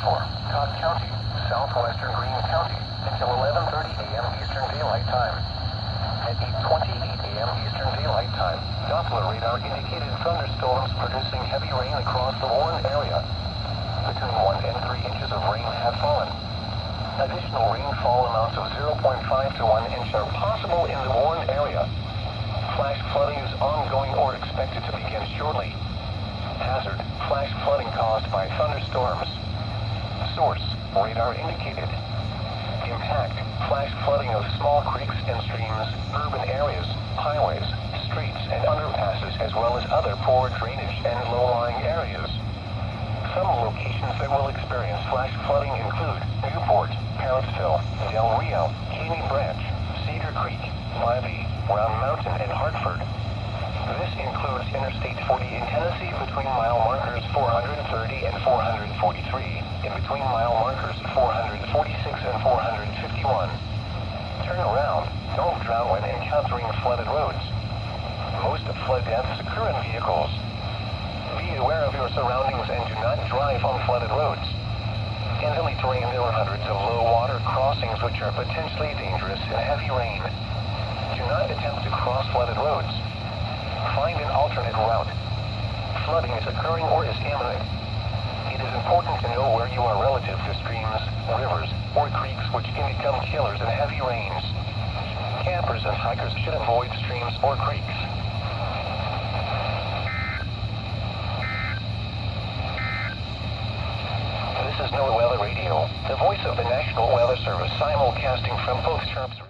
for Cobb County, southwestern Greene County, until 11:30 a.m. Eastern Daylight Time. At 8:28 a.m. Eastern Daylight Time, Doppler radar indicated thunderstorms producing heavy rain across the Warren area. Between 1 and 3 inches of rain have fallen. Additional rainfall amounts of 0.5 to 1 inch are possible in the Warren area. Flash flooding is ongoing or expected to begin shortly. Hazard, flash flooding caused by thunderstorms. Source, radar indicated. Impact, flash flooding of small creeks and streams, urban areas, highways, streets, and underpasses, as well as other poor drainage and low-lying areas. Some locations that will experience flash flooding include Newport, Parrotsville, Del Rio, Caney Branch, Cedar Creek, Libby, Round Mountain, and Hartford. This includes Interstate 40 in Tennessee between mile markers 430 and 443, and between mile markers 446 and 451. Turn around, don't drown when encountering flooded roads. Most flood deaths occur in vehicles. Be aware of your surroundings and do not drive on flooded roads. In hilly terrain, there are hundreds of low-water crossings which are potentially dangerous in heavy rain. Do not attempt to cross flooded roads. Find an alternate route. Flooding is occurring or is imminent. It is important to know where you are relative to streams, rivers, or creeks which can become killers in heavy rains. Campers and hikers should avoid streams or creeks. This is NOAA Weather Radio, the voice of the National Weather Service, simulcasting from both Sharps.